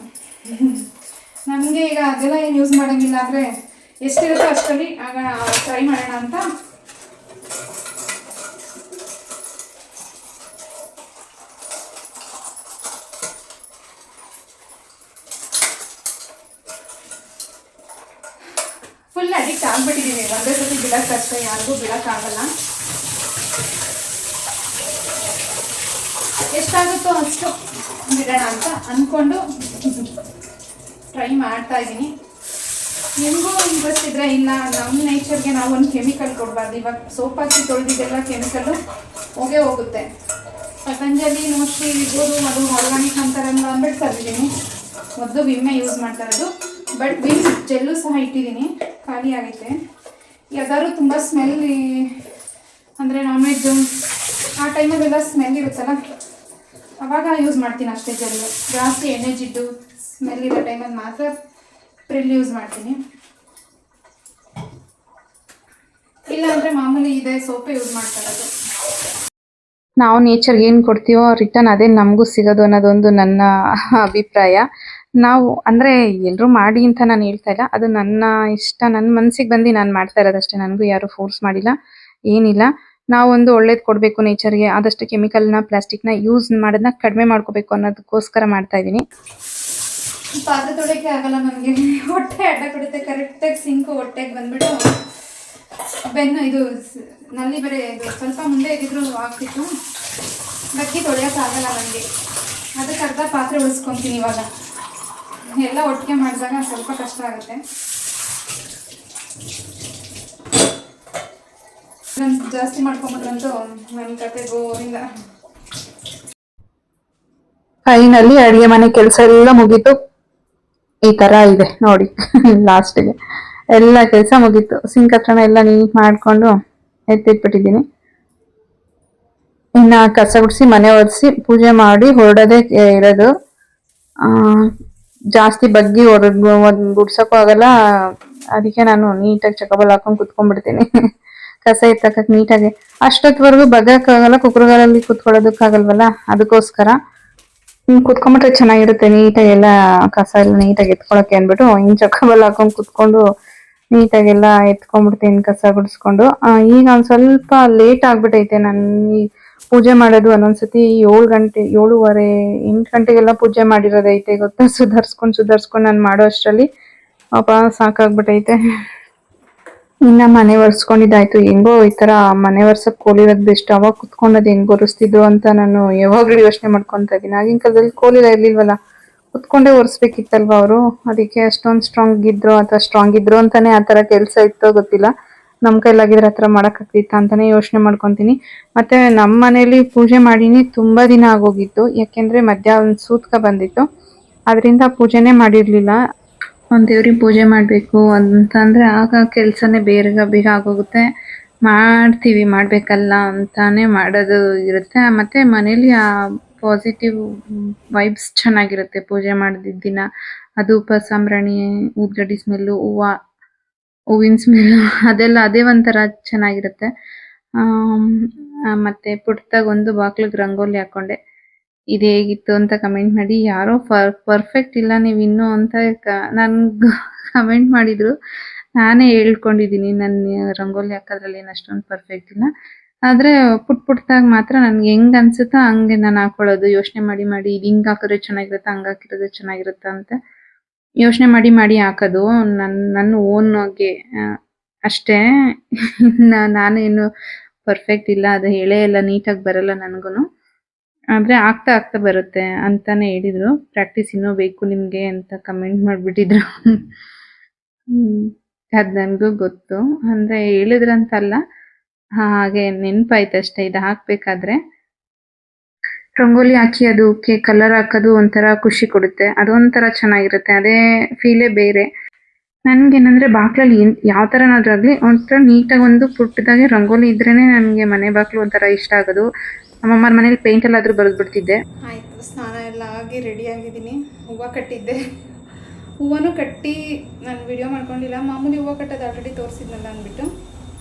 Speaker 1: ನಮಗೆ ಈಗ ಅದೆಲ್ಲ ಏನು ಯೂಸ್ ಮಾಡೋಂಗಿಲ್ಲ, ಅಂದರೆ ಎಷ್ಟಿರುತ್ತೋ ಅಷ್ಟರಲ್ಲಿ ಆಗ ಟ್ರೈ ಮಾಡೋಣ ಅಂತ ಫುಲ್ ಅಡಿಕ್ಟ್ ಆಗ್ಬಿಟ್ಟಿದ್ದೀನಿ. ಒಂದೇ ಸತಿ ಬಿಡೋಕ್ಕಷ್ಟೇ, ಯಾರಿಗೂ ಬಿಡೋಕ್ಕಾಗಲ್ಲ. ಎಷ್ಟಾಗುತ್ತೋ ಅಷ್ಟು ಬಿಡೋಣ ಅಂತ ಅಂದ್ಕೊಂಡು ಟ್ರೈ ಮಾಡ್ತಾ ಇದ್ದೀನಿ. ನಿಮಗೂ ಇಂಟ್ರೆಸ್ಟ್ ಇದ್ದರೆ, ಇಲ್ಲ ನಮ್ಮ ನೇಚರ್ಗೆ ನಾವು ಒಂದು ಕೆಮಿಕಲ್ ಕೊಡಬಾರ್ದು. ಇವಾಗ ಸೋಪ್ ಹಾಕಿ ತೊಳೆದಿದ್ದೆಲ್ಲ ಕೆಮಿಕಲ್ಲು ಹೋಗುತ್ತೆ. ಪತಂಜಲಿ ಮೋಸ್ಟ್ಲಿ ಇರ್ಬೋದು, ಅದು ಆರ್ಗಾನಿಕ್ ಅಂತಾರಲ್ಲ ಅಂದ್ಬಿಟ್ಟು ತಂದಿದ್ದೀನಿ. ಮೊದಲು ವಿಮ್ಮೆ ಯೂಸ್ ಮಾಡ್ತಾ ಇರೋದು, ಬಟ್ ವಿಮ್ ಜೆಲ್ಲು ಸಹ ಇಟ್ಟಿದ್ದೀನಿ, ಖಾಲಿ ಆಗೈತೆ. ಯಾವ್ದಾದ್ರು ತುಂಬ ಸ್ಮೆಲ್, ಅಂದರೆ ನಾನ್ ವೆಜ್ ಆ ಟೈಮಲ್ಲೆಲ್ಲ ಸ್ಮೆಲ್ ಇರುತ್ತಲ್ಲ, ಅವಾಗ ಯೂಸ್ ಮಾಡ್ತೀನಿ ಅಷ್ಟೇ ಜೆಲ್ಲು. ಜಾಸ್ತಿ ಎಣ್ಣೆ ಜಿಡ್ಡು ಸ್ಮೆಲ್ ಇರೋ ಟೈಮಲ್ಲಿ ಮಾತ್ರ ಪ್ರಿಲ್ ಯೂಸ್ ಮಾಡ್ತೀನಿ. ಇಲ್ಲ ಅಂದರೆ ಮಾಮೂಲಿ ಇದೆ ಸೋಪೇ ಯೂಸ್ ಮಾಡ್ತಾ ಇರೋದು.
Speaker 2: ನಾವು ನೇಚರ್ಗೆ ಏನು ಕೊಡ್ತೀವೋ ರಿಟರ್ನ್ ಅದೇ ನಮಗೂ ಸಿಗೋದು ಅನ್ನೋದೊಂದು ನನ್ನ ಅಭಿಪ್ರಾಯ. ನಾವು ಅಂದರೆ ಎಲ್ಲರೂ ಮಾಡಿ ಅಂತ ನಾನು ಹೇಳ್ತಾ ಇಲ್ಲ, ಅದು ನನ್ನ ಇಷ್ಟ, ನನ್ನ ಮನಸ್ಸಿಗೆ ಬಂದು ನಾನು ಮಾಡ್ತಾ ಇರೋದಷ್ಟೇ. ನನಗೂ ಯಾರೂ ಫೋರ್ಸ್ ಮಾಡಿಲ್ಲ, ಏನಿಲ್ಲ. ನಾವೊಂದು ಒಳ್ಳೇದು ಕೊಡಬೇಕು ನೇಚರ್ಗೆ, ಆದಷ್ಟು ಕೆಮಿಕಲ್ನ ಪ್ಲಾಸ್ಟಿಕ್ನ ಯೂಸ್ ಮಾಡೋದನ್ನ ಕಡಿಮೆ ಮಾಡ್ಕೋಬೇಕು ಅನ್ನೋದಕ್ಕೋಸ್ಕರ ಮಾಡ್ತಾ ಇದ್ದೀನಿ.
Speaker 1: ಪಾತ್ರೆ ತೊಳೆಯೋಕ್ಕೆ ಆಗಲ್ಲ ನನಗೆ, ಹೊಟ್ಟೆ ಅಡ್ಡ ಕೊಡುತ್ತೆ. ಕರೆಕ್ಟಾಗಿ ಸಿಂಕು ಹೊಟ್ಟೆಗೆ ಬಂದ್ಬಿಟ್ಟು ಬೆನ್ನು ಇದು ನಲ್ಲಿ ಬೇರೆ ಇದು ಸ್ವಲ್ಪ ಮುಂದೆ ಇದ್ದಿದ್ರು ಆಗ್ತಿತ್ತು, ಬಗ್ಗಿ ತೊಳೆಯೋಕ್ಕಾಗಲ್ಲ ನನಗೆ. ಅದಕ್ಕೆ ಅರ್ಧ ಪಾತ್ರೆ ಉಳಿಸ್ಕೊತೀನಿ. ಇವಾಗ ಎಲ್ಲ ಒಟ್ಟಿಗೆ ಮಾಡಿದಾಗ ಸ್ವಲ್ಪ ಕಷ್ಟ ಆಗುತ್ತೆ. ಜಾಸ್ತಿ ಮಾಡ್ಕೊಂಬಂದಂತೂ ನನ್ನ ಕತೆ ಗೋವಿಂದ.
Speaker 2: ಫೈನಲಿ ಅಡುಗೆ ಮನೆ ಕೆಲಸ ಎಲ್ಲ ಮುಗೀತು. ಈ ತರ ಇದೆ ನೋಡಿ. ಲಾಸ್ಟಿಗೆ ಎಲ್ಲ ಕೆಲಸ ಮುಗೀತು. ಸಿಂಕ್ ಹತ್ರನ ಎಲ್ಲ ನೀಟ್ ಮಾಡ್ಕೊಂಡು ಎತ್ತಿಟ್ಬಿಟ್ಟಿದ್ದೀನಿ. ಇನ್ನ ಕಸ ಗುಡಿಸಿ ಮನೆ ಒರೆಸಿ ಪೂಜೆ ಮಾಡಿ ಹೊರಡೋದೇ ಇರೋದು. ಜಾಸ್ತಿ ಬಗ್ಗಿ ಗುಡ್ಸಕ್ಕೂ ಆಗಲ್ಲ, ಅದಕ್ಕೆ ನಾನು ನೀಟಾಗಿ ಚಕಬಲ್ ಹಾಕೊಂಡು ಕುತ್ಕೊಂಡ್ಬಿಡ್ತೀನಿ. ಕಸ ಎತ್ತಕ್ಕೆ ನೀಟಾಗಿ. ಅಷ್ಟೊತ್ವರೆಗೂ ಬಗ್ಗಕ್ಕಾಗಲ್ಲ, ಕುಕ್ಕರ್ಗಳಲ್ಲಿ ಕುತ್ಕೊಳ್ಳೋದಕ್ಕಾಗಲ್ವಲ್ಲ, ಅದಕ್ಕೋಸ್ಕರ ಕುತ್ಕೊಂಡ್ಬಿಟ್ರೆ ಚೆನ್ನಾಗಿರುತ್ತೆ. ನೀಟಾಗಿ ಎಲ್ಲ ಕಸ ಎಲ್ಲ ನೀಟಾಗಿ ಎತ್ಕೊಳಕ್ಕೆ ಅಂದ್ಬಿಟ್ಟು ಹಿಂಗ್ ಚಕಬಲ್ ಹಾಕೊಂಡು ಕುತ್ಕೊಂಡು ನೀಟಾಗೆಲ್ಲ ಎತ್ಕೊಂಡ್ಬಿಡ್ತೀನಿ ಕಸ ಗುಡಿಸ್ಕೊಂಡು. ಈಗ ಒಂದ್ ಸ್ವಲ್ಪ ಲೇಟ್ ಆಗ್ಬಿಟ್ಟೈತೆ. ನಾನು ಈ ಪೂಜೆ ಮಾಡೋದು ಒಂದೊಂದ್ಸತಿ 7 ಗಂಟೆ, 7:30, 8 ಗಂಟೆಗೆಲ್ಲ ಪೂಜೆ ಮಾಡಿರೋದೈತೆ ಗೊತ್ತಾ. ಸುಧಾರ್ಸ್ಕೊಂಡು ನಾನು ಮಾಡೋ ಅಷ್ಟರಲ್ಲಿ ಪಾಪ ಸಾಕಾಗ್ಬಿಟ್ಟೈತೆ. ಇನ್ನ ಮನೆ ಒರೆಸ್ಕೊಂಡಿದ್ದಾಯ್ತು. ಹೆಂಗೋ ಈ ತರ ಮನೆ ಒರ್ಸಕ್ ಕೋಲಿರೋದ್ ಬೆಸ್ಟ್. ಅವಾಗ ಕುತ್ಕೊಂಡದ್ ಹೆಂಗ್ ಒರೆಸ್ತಿದ್ರು ಅಂತ ನಾನು ಯಾವಾಗ್ಲೂ ಯೋಚನೆ ಮಾಡ್ಕೊಂತ ಇದ್ದೀನಿ. ಆಗಿನ ಕಾಲದಲ್ಲಿ ಕೋಲಿರ ಇರ್ಲಿಲ್ವಲ್ಲ, ಕುತ್ಕೊಂಡೇ ಒರೆಸ್ಬೇಕಿತ್ತಲ್ವ ಅವರು. ಅದಕ್ಕೆ ಅಷ್ಟೊಂದು ಸ್ಟ್ರಾಂಗ್ ಇದ್ರು ಅಂತಾನೆ ಆತರ ಕೆಲ್ಸ ಇತ್ತೋ ಗೊತ್ತಿಲ್ಲ. ನಮ್ ಕೈಲಾಗಿದ್ರೆ ಆತರ ಮಾಡಕ್ ಆಗ್ತಿತ್ತ ಅಂತಾನೆ ಯೋಚನೆ ಮಾಡ್ಕೊಂತೀನಿ. ಮತ್ತೆ ನಮ್ಮ ಮನೇಲಿ ಪೂಜೆ ಮಾಡಿನಿ ತುಂಬಾ ದಿನ ಆಗೋಗಿತ್ತು, ಯಾಕೆಂದ್ರೆ ಮಧ್ಯ ಒಂದ್ ಸೂತ್ಕ ಬಂದಿತ್ತು, ಅದರಿಂದ ಪೂಜೆನೇ ಮಾಡಿರ್ಲಿಲ್ಲ. ಒಂದ್ ದೇವ್ರಿಗೆ ಪೂಜೆ ಮಾಡ್ಬೇಕು ಅಂತಂದ್ರೆ ಆಗ ಕೆಲ್ಸನೇ ಬೇಗ ಆಗೋಗುತ್ತೆ. ಮಾಡ್ಬೇಕಲ್ಲ ಅಂತಾನೆ ಮಾಡೋದು ಇರುತ್ತೆ. ಮತ್ತೆ ಮನೇಲಿ ಆ ಪಾಸಿಟಿವ್ ವೈಬ್ಸ್ ಚೆನ್ನಾಗಿರುತ್ತೆ ಪೂಜೆ ಮಾಡಿದ ದಿನ. ಅದು ಧೂಪ ಸಾಂಬ್ರಾಣಿ, ಊದ್ಗಡ್ಡಿ ಸ್ಮೆಲ್ಲು, ಹೂವಿನ ಸ್ಮೆಲ್ ಅದೆಲ್ಲ ಅದೇ ಒಂಥರ ಚೆನ್ನಾಗಿರುತ್ತೆ. ಮತ್ತೆ ಪುಟ್ಟದಾಗ ಒಂದು ಬಾಕ್ಲಿಗೆ ರಂಗೋಲಿ ಹಾಕೊಂಡೆ. ಇದು ಹೇಗಿತ್ತು ಅಂತ ಕಮೆಂಟ್ ಮಾಡಿ. ಯಾರೋ ಪರ್ಫೆಕ್ಟ್ ಇಲ್ಲ ನೀವು ಇನ್ನೂ ಅಂತ ನನ್ಗೆ ಕಮೆಂಟ್ ಮಾಡಿದ್ರು. ನಾನೇ ಹೇಳ್ಕೊಂಡಿದ್ದೀನಿ ನನ್ನ ರಂಗೋಲಿ ಹಾಕೋದ್ರಲ್ಲಿ ಏನು ಅಷ್ಟೊಂದು ಪರ್ಫೆಕ್ಟ್ ಇಲ್ಲ. ಆದ್ರೆ ಪುಟ್ಟದಾಗ ಮಾತ್ರ ನನ್ಗೆ ಹೆಂಗ್ ಅನ್ಸುತ್ತೋ ಹಂಗೆ ನಾನು ಹಾಕೊಳ್ಳೋದು. ಯೋಚನೆ ಮಾಡಿ ಇದು ಹಿಂಗ್ ಹಾಕಿದ್ರೆ ಚೆನ್ನಾಗಿರುತ್ತಾ ಹಂಗ್ ಹಾಕಿದ್ರೆ ಚೆನ್ನಾಗಿರುತ್ತಾ ಅಂತ ಯೋಚನೆ ಮಾಡಿ ಹಾಕೋದು. ನನ್ನ ಓನ್ಗೆ ಅಷ್ಟೇ. ನಾನು ಏನು ಪರ್ಫೆಕ್ಟ್ ಇಲ್ಲ, ಅದು ಎಳೆ ಎಲ್ಲ ನೀಟಾಗಿ ಬರಲ್ಲ ನನಗೂನು. ಆದ್ರೆ ಆಗ್ತಾ ಬರುತ್ತೆ ಅಂತಾನೆ ಹೇಳಿದ್ರು. ಪ್ರಾಕ್ಟೀಸ್ ಇನ್ನೂ ಬೇಕು ನಿಮ್ಗೆ ಅಂತ ಕಮೆಂಟ್ ಮಾಡ್ಬಿಟ್ಟಿದ್ರು. ಅದ್ ನನ್ಗೂ ಗೊತ್ತು. ಅಂದ್ರೆ ಹೇಳಿದ್ರಂತಲ್ಲ, ಹಾಗೆ ನೆನ್ಪಾಯ್ತು ಅಷ್ಟೇ. ಇದು ಹಾಕ್ಬೇಕಾದ್ರೆ ರಂಗೋಲಿ ಹಾಕಿ ಅದಕ್ಕೆ ಕಲರ್ ಹಾಕೋದು ಒಂಥರ ಖುಷಿ ಕೊಡುತ್ತೆ. ಅದೊಂಥರ ಚೆನ್ನಾಗಿರುತ್ತೆ. ಅದೇ ಫೀಲೇ ಬೇರೆ. ನನ್ಗೇನಂದ್ರೆ ಬಾಕ್ಲಲ್ಲಿ ಯಾವ ಥರನಾದ್ರೂ ಆಗಲಿ ಒಂಥರ ನೀಟಾಗಿ ಒಂದು ಪುಟ್ಟದಾಗೆ ರಂಗೋಲಿ ಇದ್ರೇನೆ ನನಗೆ ಮನೆ ಬಾಕ್ಲು ಒಂಥರ ಇಷ್ಟ ಆಗೋದು. ನಮ್ಮಮ್ಮರ ಮನೇಲಿ ಪೇಂಟ್ ಎಲ್ಲಾದ್ರೂ ಬರೆದ್ಬಿಡ್ತಿದ್ದೆ.
Speaker 1: ಆಯಿತು, ಸ್ನಾನ ಎಲ್ಲ ಆಗಿ ರೆಡಿ ಆಗಿದ್ದೀನಿ. ಹೂವು ಕಟ್ಟಿದ್ದೆ. ಹೂವನೂ ಕಟ್ಟಿ ನಾನು ವಿಡಿಯೋ ಮಾಡ್ಕೊಂಡಿಲ್ಲ. ಮಾಮೂಲಿ ಹೂವು ಕಟ್ಟೋದು ಆಲ್ರೆಡಿ ತೋರಿಸಿದ್ನಲ್ಲ ಅಂದ್ಬಿಟ್ಟು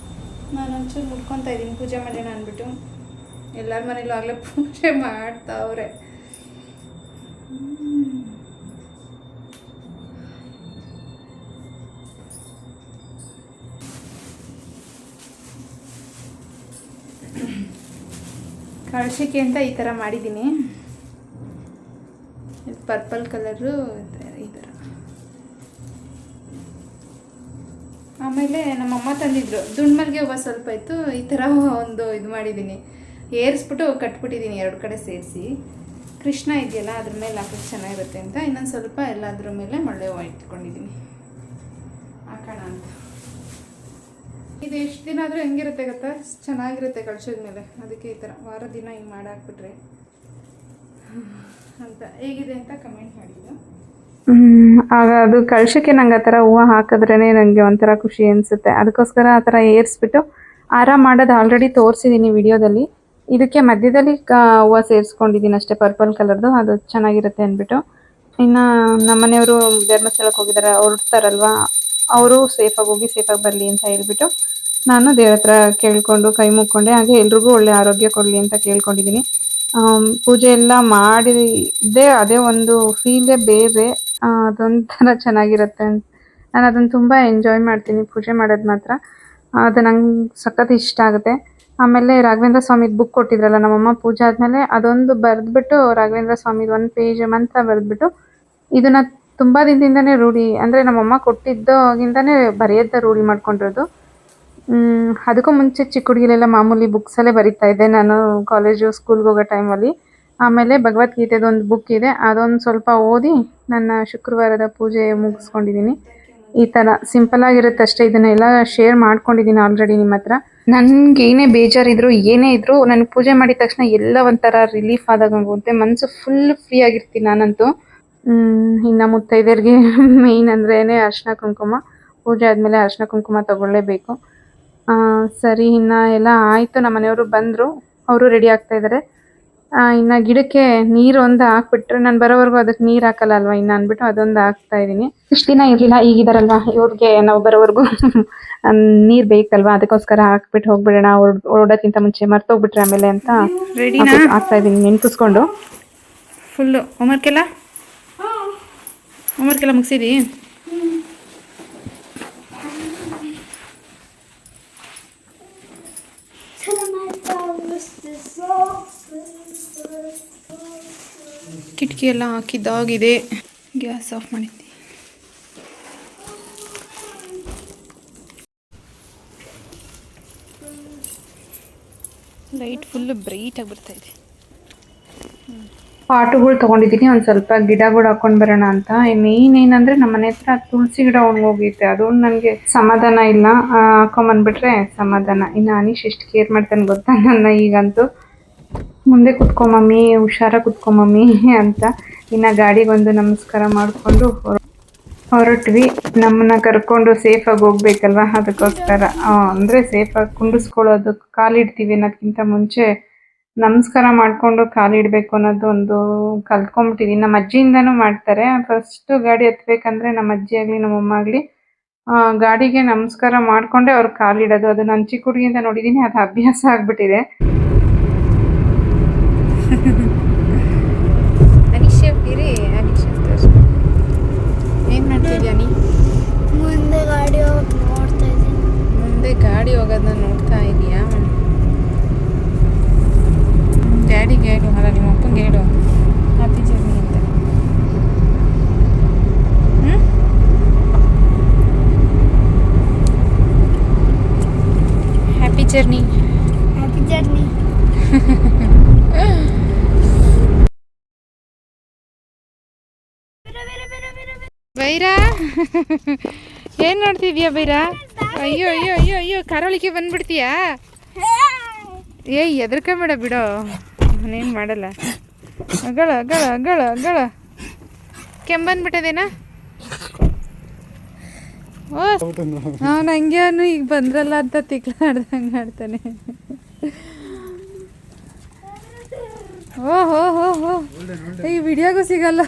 Speaker 1: ನಾನು ಒಂಚೂರು ಮುಡ್ಕೊತಾ ಇದ್ದೀನಿ ಪೂಜೆ ಮಾಡೋಣ ಅಂದ್ಬಿಟ್ಟು. ಎಲ್ಲರ ಮನೇಲೂ ಆಗಲೇ ಪೂಜೆ ಮಾಡ್ತಾವ್ರೆ. ಕಳಶಕ್ಕೆ ಅಂತ ಈ ಥರ ಮಾಡಿದ್ದೀನಿ. ಪರ್ಪಲ್ ಕಲರು ಈ ಥರ. ಆಮೇಲೆ ನಮ್ಮಮ್ಮ ತಂದಿದ್ರು ದುಂಡ್ಮಲ್ಗೆ ಹೂವು ಸ್ವಲ್ಪ ಇತ್ತು. ಈ ಥರ ಒಂದು ಇದು ಮಾಡಿದ್ದೀನಿ, ಏರಿಸ್ಬಿಟ್ಟು ಕಟ್ಬಿಟ್ಟಿದ್ದೀನಿ 2 ಕಡೆ ಸೇರಿಸಿ. ಕೃಷ್ಣ ಇದೆಯಲ್ಲ ಅದ್ರ ಮೇಲೆ ಹಾಕೋಕ್ಕೆ ಚೆನ್ನಾಗಿರುತ್ತೆ ಅಂತ ಇನ್ನೊಂದು ಸ್ವಲ್ಪ ಎಲ್ಲದ್ರ ಮೇಲೆ ಮಳ್ಳೆ ಹೂವು ಇಟ್ಕೊಂಡಿದ್ದೀನಿ ಹಾಕೋಣ ಅಂತ. ಇದು ಎಷ್ಟು ದಿನ ಆದರೂ ಹೆಂಗಿರುತ್ತೆ ಗೊತ್ತಾ, ಚೆನ್ನಾಗಿರುತ್ತೆ ಕಳ್ಸೋದ ಮೇಲೆ. ಅದಕ್ಕೆ ಈ ಥರ ವಾರ ದಿನ ಹಿಂಗೆ ಮಾಡಾಕ್ಬಿಟ್ರೆ ಅಂತ. ಹೇಗಿದೆ ಅಂತ ಕಮೆಂಟ್ ಮಾಡಿದ್ದು.
Speaker 2: ಆಗ ಅದು ಕಳ್ಸಕ್ಕೆ ನಂಗೆ ಆ ಥರ ಹೂವು ಹಾಕಿದ್ರೇ ನನಗೆ ಒಂಥರ ಖುಷಿ ಅನಿಸುತ್ತೆ. ಅದಕ್ಕೋಸ್ಕರ ಆ ಥರ ಏರಿಸ್ಬಿಟ್ಟು ಹಾರ ಮಾಡೋದು ಆಲ್ರೆಡಿ ತೋರಿಸಿದ್ದೀನಿ ವಿಡಿಯೋದಲ್ಲಿ. ಇದಕ್ಕೆ ಮಧ್ಯದಲ್ಲಿ ಹೂವು ಸೇರಿಸ್ಕೊಂಡಿದ್ದೀನಿ ಅಷ್ಟೇ, ಪರ್ಪಲ್ ಕಲರ್ದು. ಅದು ಚೆನ್ನಾಗಿರುತ್ತೆ ಅಂದ್ಬಿಟ್ಟು. ಇನ್ನು ನಮ್ಮನೆಯವರು ಧರ್ಮಸ್ಥಳಕ್ಕೆ ಹೋಗಿದ್ದಾರೆ, ಹೊರಡ್ತಾರಲ್ವ, ಅವರು ಸೇಫಾಗಿ ಹೋಗಿ ಸೇಫಾಗಿ ಬರಲಿ ಅಂತ ಹೇಳ್ಬಿಟ್ಟು ನಾನು ದೇವ್ರ ಹತ್ರ ಕೇಳ್ಕೊಂಡು ಕೈ ಮುಕ್ಕೊಂಡೆ. ಹಾಗೆ ಎಲ್ರಿಗೂ ಒಳ್ಳೆ ಆರೋಗ್ಯ ಕೊಡಲಿ ಅಂತ ಕೇಳ್ಕೊಂಡಿದ್ದೀನಿ. ಪೂಜೆ ಎಲ್ಲ ಮಾಡಿದ್ದೆ ಅದೇ ಒಂದು ಫೀಲೇ ಬೇರೆ. ಅದೊಂಥರ ಚೆನ್ನಾಗಿರುತ್ತೆ. ನಾನು ಅದನ್ನು ತುಂಬ ಎಂಜಾಯ್ ಮಾಡ್ತೀನಿ ಪೂಜೆ ಮಾಡೋದು ಮಾತ್ರ. ಅದು ನಂಗೆ ಸಖತ್ ಇಷ್ಟ ಆಗುತ್ತೆ. ಆಮೇಲೆ ರಾಘವೇಂದ್ರ ಸ್ವಾಮಿದು ಬುಕ್ ಕೊಟ್ಟಿದ್ರಲ್ಲ ನಮ್ಮಮ್ಮ ಪೂಜೆ ಆದಮೇಲೆ, ಅದೊಂದು ಬರೆದ್ಬಿಟ್ಟು ರಾಘವೇಂದ್ರ ಸ್ವಾಮಿದು 1 ಪೇಜ್ ಮಂತ್ರ ಬರೆದ್ಬಿಟ್ಟು, ಇದನ್ನ ತುಂಬ ದಿನದಿಂದನೇ ರೂಢಿ, ಅಂದರೆ ನಮ್ಮಮ್ಮ ಕೊಟ್ಟಿದ್ದಾಗಿಂದನೇ ಬರೆಯೋದ ರೂಢಿ ಮಾಡ್ಕೊಂಡಿರೋದು. ಅದಕ್ಕೂ ಮುಂಚೆ ಚಿಕ್ಕ ಹುಡುಗಿಲೆಲ್ಲ ಮಾಮೂಲಿ ಬುಕ್ಸಲ್ಲೇ ಬರಿತಾ ಇದ್ದೆ ನಾನು ಕಾಲೇಜು ಸ್ಕೂಲ್ಗೆ ಹೋಗೋ ಟೈಮಲ್ಲಿ. ಆಮೇಲೆ ಭಗವದ್ಗೀತೆದು ಒಂದು ಬುಕ್ ಇದೆ, ಅದೊಂದು ಸ್ವಲ್ಪ ಓದಿ ನನ್ನ ಶುಕ್ರವಾರದ ಪೂಜೆ ಮುಗಿಸ್ಕೊಂಡಿದ್ದೀನಿ. ಈ ಥರ ಸಿಂಪಲ್ಲಾಗಿರುತ್ತೆ ಅಷ್ಟೇ. ಇದನ್ನೆಲ್ಲ ಶೇರ್ ಮಾಡ್ಕೊಂಡಿದ್ದೀನಿ ಆಲ್ರೆಡಿ ನಿಮ್ಮ ಹತ್ರ. ನನಗೆ ಏನೇ ಬೇಜಾರಿದ್ರು ಏನೇ ಇದ್ದರೂ ನನಗೆ ಪೂಜೆ ಮಾಡಿದ ತಕ್ಷಣ ಎಲ್ಲ ಒಂಥರ ರಿಲೀಫ್ ಆದಾಗ ಆಗುತ್ತೆ. ಮನಸ್ಸು ಫುಲ್ ಫ್ರೀ ಆಗಿರ್ತೀನಿ ನಾನಂತೂ. ಇನ್ನು ಮುತ್ತೈದೆಯರಿಗೆ ಮೇಯ್ನ್ ಅಂದ್ರೇ ಅರಿಶಿನ ಕುಂಕುಮ. ಪೂಜೆ ಆದಮೇಲೆ ಅರಿಶಿನ ಕುಂಕುಮ ತಗೊಳ್ಳೇಬೇಕು. ಸರಿ, ಇನ್ನು ಎಲ್ಲ ಆಯಿತು. ನಮ್ಮ ಮನೆಯವರು ಬಂದರು, ಅವರು ರೆಡಿ ಆಗ್ತಾಯಿದ್ದಾರೆ. ಇನ್ನು ಗಿಡಕ್ಕೆ ನೀರು ಒಂದು ಹಾಕ್ಬಿಟ್ರೆ, ನಾನು ಬರೋವರೆಗೂ ಅದಕ್ಕೆ ನೀರು ಹಾಕಲ್ಲ ಅಲ್ವಾ ಇನ್ನು ಅಂದ್ಬಿಟ್ಟು ಅದೊಂದು ಹಾಕ್ತಾಯಿದ್ದೀನಿ. ಇಷ್ಟು ದಿನ ಇರಲಿಲ್ಲ, ಈಗಿದಾರಲ್ವ ಇವ್ರಿಗೆ ನಾವು ಬರೋವರೆಗೂ ನೀರು ಬೇಕಲ್ವಾ, ಅದಕ್ಕೋಸ್ಕರ ಹಾಕ್ಬಿಟ್ಟು ಹೋಗ್ಬಿಡೋಣ ಹೊರಡೋಕ್ಕಿಂತ ಮುಂಚೆ, ಮರ್ತೋಗ್ಬಿಟ್ರೆ ಆಮೇಲೆ ಅಂತ ಹಾಕ್ತಾಯಿದ್ದೀನಿ ನೆನ್ಪಿಸ್ಕೊಂಡು.
Speaker 1: ಫುಲ್ಲು ಹೋಮ್ವರ್ಕೆಲ್ಲ ಮುಗಿಸಿದಿ? ಕಿಟಕಿ ಎಲ್ಲ ಹಾಕಿದ್ದಾಗಿದೆ. ಗ್ಯಾಸ್ ಆಫ್ ಮಾಡಿದ್ದೆ. ಲೈಟ್ ಫುಲ್ಲು ಬ್ರೈಟಾಗಿ ಬರ್ತಾಯಿದೆ.
Speaker 2: ಪಾಟುಗಳು ತೊಗೊಂಡಿದ್ದೀನಿ, ಒಂದು ಸ್ವಲ್ಪ ಗಿಡಗಳು ಹಾಕೊಂಡು ಬರೋಣ ಅಂತ. ಮೇಯ್ನ್ ಏನಂದರೆ ನಮ್ಮ ಮನೆ ಹತ್ರ ತುಳಸಿ ಗಿಡ ಹೋಗೈತೆ, ಅದು ನನಗೆ ಸಮಾಧಾನ ಇಲ್ಲ. ಹಾಕೊಂಬಂದ್ಬಿಟ್ರೆ ಸಮಾಧಾನ. ಇನ್ನು ಅನೀಶ್ ಎಷ್ಟು ಕೇರ್ ಮಾಡ್ತಾನೆ ಗೊತ್ತಾ ನನ್ನ ಈಗಂತೂ. ಮುಂದೆ ಕುತ್ಕೊಂಬಮ್ಮಿ, ಹುಷಾರಾಗಿ ಕುತ್ಕೊಂಬಮ್ಮಿ ಅಂತ. ಇನ್ನು ಗಾಡಿಗೊಂದು ನಮಸ್ಕಾರ ಮಾಡಿಕೊಂಡು ಹೊರಟ್ವಿ. ನಮ್ಮನ್ನ ಕರ್ಕೊಂಡು ಸೇಫಾಗಿ ಹೋಗ್ಬೇಕಲ್ವ, ಅದಕ್ಕೋಸ್ಕರ ಅಂದರೆ ಸೇಫಾಗಿ ಕುಂಡಿಸ್ಕೊಳ್ಳೋದು, ಕಾಲಿಡ್ತೀವಿ ಅನ್ನೋದಕ್ಕಿಂತ ಮುಂಚೆ ನಮಸ್ಕಾರ ಮಾಡಿಕೊಂಡು ಕಾಲಿಡಬೇಕು ಅನ್ನೋದು ಒಂದು ಕಲ್ತ್ಕೊಂಬಿಟ್ಟಿದ್ದೀನಿ. ನಮ್ಮ ಅಜ್ಜಿಯಿಂದನೂ ಮಾಡ್ತಾರೆ. ಫಸ್ಟು ಗಾಡಿ ಹತ್ಬೇಕಂದ್ರೆ ನಮ್ಮ ಅಜ್ಜಿ ಆಗಲಿ ನಮ್ಮಮ್ಮ ಆಗಲಿ ಗಾಡಿಗೆ ನಮಸ್ಕಾರ ಮಾಡ್ಕೊಂಡೆ ಅವ್ರ ಕಾಲಿಡೋದು. ಅದು ನಾನು ಚಿಕ್ಕ ಹುಡುಗಿಯಿಂದ ನೋಡಿದ್ದೀನಿ, ಅದು ಅಭ್ಯಾಸ ಆಗ್ಬಿಟ್ಟಿದೆ.
Speaker 1: ಅನಿಶಾ ಇರಿ, ಅನಿಶಾ ಏನು ಮಾಡ್ತಿದ್ಯಾ ನೀ?
Speaker 3: ಮುಂದೆ ಗಾಡಿ ನೋಡ್ತಾ ಇದ್ದೀನಿ.
Speaker 1: ಮುಂದೆ ಗಾಡಿ ಹೋಗೋದನ್ನ ನೋಡ್ತಾ ಇದೀಯಾ? ಡ್ಯಾಡಿಗೆ ಹೇಳು, ಅಲ್ಲ ನಿಮ್ಮ ಅಪ್ಪಂಗೆ ಹೇಳು ಹ್ಯಾಪಿ ಜರ್ನಿ ಅಂತ. Happy journey.
Speaker 3: Happy journey.
Speaker 1: Byra ಏನು ಮಾಡ್ತಿದ್ಯಾ ಬೈರಾ? ಅಯ್ಯೋ ಅಯ್ಯೋ ಅಯ್ಯೋ ಅಯ್ಯೋ, ಕರಾಳಿಕೆ ಬಂದ್ಬಿಡ್ತೀಯಾ? ಏಯ್ ಎದ್ರಕೊಂಬೇಡ ಬಿಡೋ, ನಾನೇನು ಮಾಡಲ್ಲ. ಅಗಳ ಅಗಳ ಅಗಳ ಅಗಳ ಕೆಂಬಂದ್ಬಿಟ್ಟದೇನಾ? ಓ ಅವನು ಹಂಗ್ಯಾನು ಈಗ ಬಂದ್ರಲ್ಲ ಅಂತ ತಿಕ್ಲಾಡ್ದಂಗೆ ಆಡ್ತಾನೆ. ಓ ಹೋ ಹೋ ಹೋ, ಈ ವಿಡಿಯೋಗೂ ಸಿಗಲ್ಲ.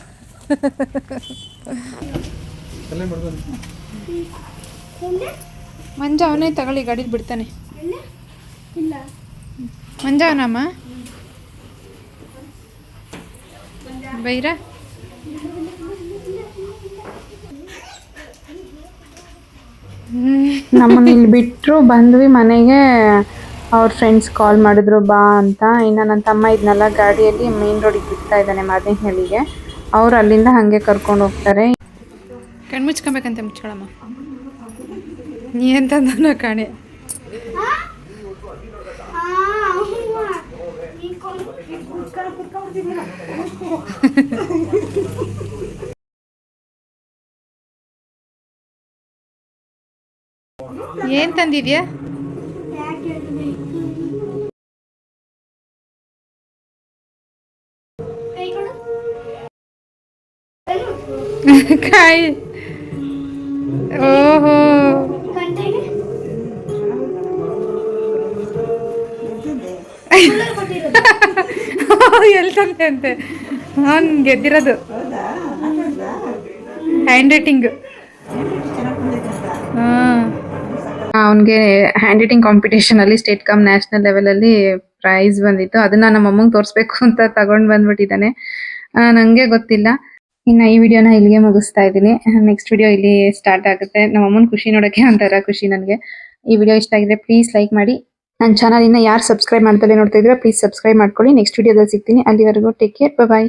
Speaker 1: ಮಂಜ ಅವನೇ ತಗೊಳ್ಳಿ, ಗಾಡೀಲಿ ಬಿಡ್ತಾನೆ. ಮಂಜ ಅವನಮ್ಮ ಬೈರಾ.
Speaker 2: ನಮ್ಮನ್ನ ಇಲ್ಲಿ ಬಿಟ್ಟರು, ಬಂದ್ವಿ ಮನೆಗೆ. ಅವ್ರ ಫ್ರೆಂಡ್ಸ್ ಕಾಲ್ ಮಾಡಿದ್ರು ಬಾ ಅಂತ. ಇನ್ನು ನನ್ನ ತಮ್ಮ ಇದನ್ನೆಲ್ಲ ಗಾಡಿಯಲ್ಲಿ ಮೇನ್ ರೋಡಿಗೆ ಬಿಡ್ತಾ ಇದ್ದಾನೆ, ಮಾದೇನಹಳ್ಳಿಗೆ. ಅವ್ರು ಅಲ್ಲಿಂದ ಹಾಗೆ ಕರ್ಕೊಂಡು ಹೋಗ್ತಾರೆ.
Speaker 1: ಕಣ್ಮುಚ್ಕೊಬೇಕಂತ ಮುಚ್ಕೊಳಮ್ಮ. ನೀ ಎಂತಂದ ಕಾಣೆ. ಏನ್ ತಂದಿದ್ಯಾ? ಕಾಯಿ. ಓಹೋ, ಎಲ್ಲಿ ತಂದೆ ಅಂತೆ? ಅವನ್ ಗೆದ್ದಿರೋದು ಹ್ಯಾಂಡ್ ರೈಟಿಂಗ್.
Speaker 2: ಅವನಿಗೆ ಹ್ಯಾಂಡ್ ರೈಟಿಂಗ್ ಕಾಂಪಿಟೇಷನಲ್ಲಿ ಸ್ಟೇಟ್ ಕಮ್ ನ್ಯಾಷನಲ್ ಲೆವೆಲಲ್ಲಿ ಪ್ರೈಸ್ ಬಂದಿತ್ತು. ಅದನ್ನ ನಮ್ಮ ಅಮ್ಮಂಗೆ ತೋರಿಸ್ಬೇಕು ಅಂತ ತಗೊಂಡು ಬಂದ್ಬಿಟ್ಟಿದ್ದಾನೆ. ನನಗೆ ಗೊತ್ತಿಲ್ಲ. ಇನ್ನು ಈ ವಿಡಿಯೋನ ಇಲ್ಲಿಗೆ ಮುಗಿಸ್ತಾ ಇದ್ದೀನಿ. ನೆಕ್ಸ್ಟ್ ವಿಡಿಯೋ ಇಲ್ಲಿ ಸ್ಟಾರ್ಟ್ ಆಗುತ್ತೆ. ನಮ್ಮ ಅಮ್ಮನ ಖುಷಿ ನೋಡೋಕ್ಕೆ ಒಂಥರ ಖುಷಿ ನನಗೆ. ಈ ವಿಡಿಯೋ ಇಷ್ಟ ಆಗಿದ್ರೆ ಪ್ಲೀಸ್ ಲೈಕ್ ಮಾಡಿ. ನನ್ನ ಚಾನಲ್ ಇನ್ನು ಯಾರು ಸಬ್ಸ್ಕ್ರೈಬ್ ಮಾಡ್ದಲೇ ನೋಡ್ತಾ ಇದ್ರೆ ಪ್ಲೀಸ್ ಸಬ್ಸ್ಕ್ರೈಬ್ ಮಾಡ್ಕೊಳ್ಳಿ. ನೆಕ್ಸ್ಟ್ ವಿಡಿಯೋದಲ್ಲಿ ಸಿಗ್ತೀನಿ. ಅಲ್ಲಿವರೆಗೂ ಟೇಕ್ ಕೇರ್, ಬಾಯ್.